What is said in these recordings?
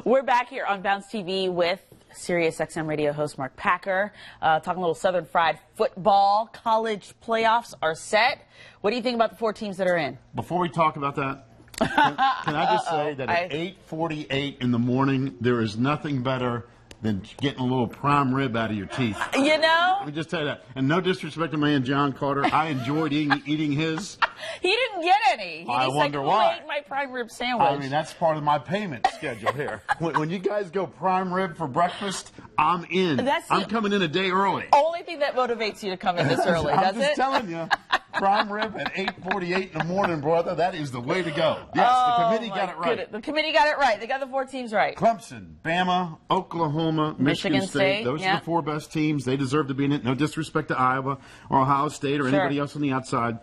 We're back here on Bounce TV with Sirius XM radio host Mark Packer, talking a little Southern Fried football. College playoffs are set. What do you think about the 4 teams that are in? Before we talk about that, can I just say that at 8:48 in the morning, there is nothing better than getting a little prime rib out of your teeth. You know? Let me just tell you that. And no disrespect to my man John Carter, I enjoyed eating his. He didn't get any. I wonder why. Who ate my prime rib sandwich? I mean, that's part of my payment schedule here. When you guys go prime rib for breakfast, I'm in. I'm coming in a day early. Only thing that motivates you to come in this early, does it? I'm just telling you. Prime rib at 8:48 in the morning, brother. That is the way to go. Yes, the committee got it right. Goodness. The committee got it right. They got the 4 teams right. Clemson, Bama, Oklahoma, Michigan State. Those are the 4 best teams. They deserve to be in it. No disrespect to Iowa or Ohio State or anybody else on the outside.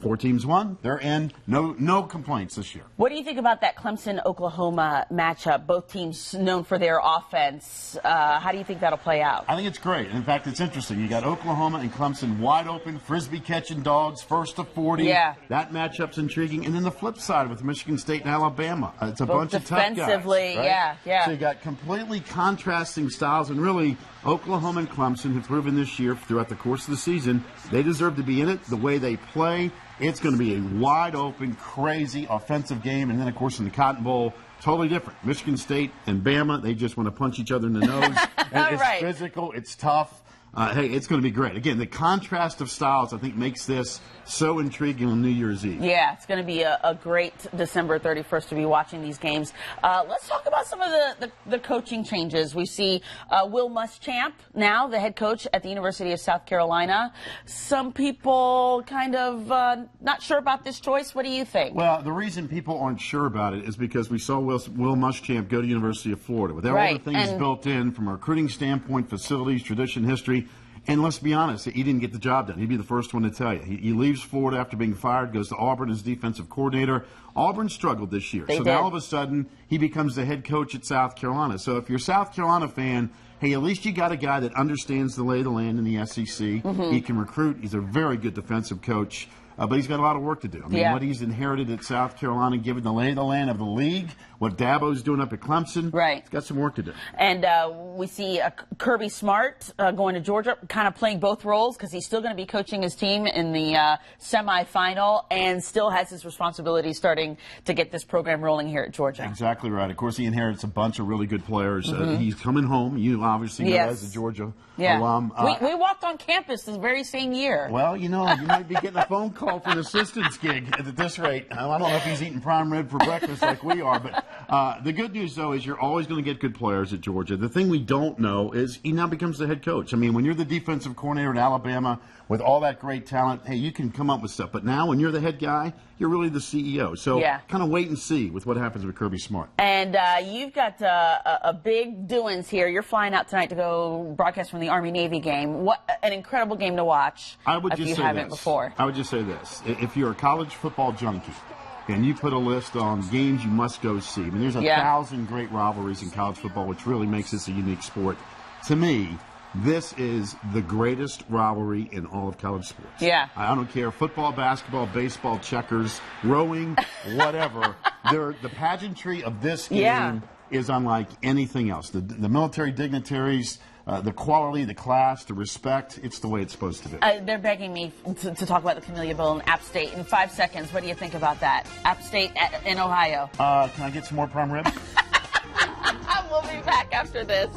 4 teams won. They're in. No complaints this year. What do you think about that Clemson-Oklahoma matchup? Both teams known for their offense. How do you think that'll play out? I think it's great. In fact, it's interesting. You got Oklahoma and Clemson wide open, frisbee catching dogs, first to 40. Yeah. That matchup's intriguing. And then the flip side with Michigan State and Alabama. It's a bunch of tough guys. Defensively, right? yeah. So you got completely contrasting styles, and really, Oklahoma and Clemson have proven this year throughout the course of the season they deserve to be in it. The way they play, it's going to be a wide-open, crazy offensive game. And then, of course, in the Cotton Bowl, totally different. Michigan State and Bama, they just want to punch each other in the nose. And it's physical. It's tough. Hey, it's going to be great. Again, the contrast of styles, I think, makes this so intriguing on New Year's Eve. Yeah, it's going to be a great December 31st to be watching these games. Let's talk about some of the coaching changes. We see Will Muschamp now, the head coach at the University of South Carolina. Some people kind of not sure about this choice. What do you think? Well, the reason people aren't sure about it is because we saw Will Muschamp go to University of Florida. With all the things built in from a recruiting standpoint, facilities, tradition, history. And let's be honest, he didn't get the job done. He'd be the first one to tell you. He leaves Florida after being fired, goes to Auburn as defensive coordinator. Auburn struggled this year. So now all of a sudden, he becomes the head coach at South Carolina. So if you're a South Carolina fan, hey, at least you got a guy that understands the lay of the land in the SEC. He can recruit. He's a very good defensive coach. But he's got a lot of work to do. I mean, what he's inherited at South Carolina, given the lay of the land of the league, what Dabo's doing up at Clemson, he's got some work to do. And we see Kirby Smart going to Georgia, kind of playing both roles because he's still going to be coaching his team in the semifinal and still has his responsibility starting to get this program rolling here at Georgia. Exactly right. Of course, he inherits a bunch of really good players. He's coming home. You obviously know as a Georgia alum. We walked on campus this very same year. Well, you know, you might be getting a phone call for an assistant's gig at this rate. I don't know if he's eating prime rib for breakfast like we are, but the good news, though, is you're always going to get good players at Georgia. The thing we don't know is he now becomes the head coach. I mean, when you're the defensive coordinator at Alabama with all that great talent, hey, you can come up with stuff. But now when you're the head guy, you're really the CEO. So kind of wait and see with what happens with Kirby Smart. And you've got a big doings here. You're flying out tonight to go broadcast from the Army-Navy game. What an incredible game to watch. I would just say this. Before. I would just say this. If you're a college football junkie, and you put a list on games you must go see. I mean, there's 1,000 great rivalries in college football, which really makes this a unique sport. To me, this is the greatest rivalry in all of college sports. Yeah. I don't care. Football, basketball, baseball, checkers, rowing, whatever. The pageantry of this game is unlike anything else. The military dignitaries, the quality, the class, the respect, it's the way it's supposed to be. They're begging me to talk about the Camellia Bowl and App State in 5 seconds. What do you think about that? App State in Ohio. Can I get some more prime rib? We'll be back after this.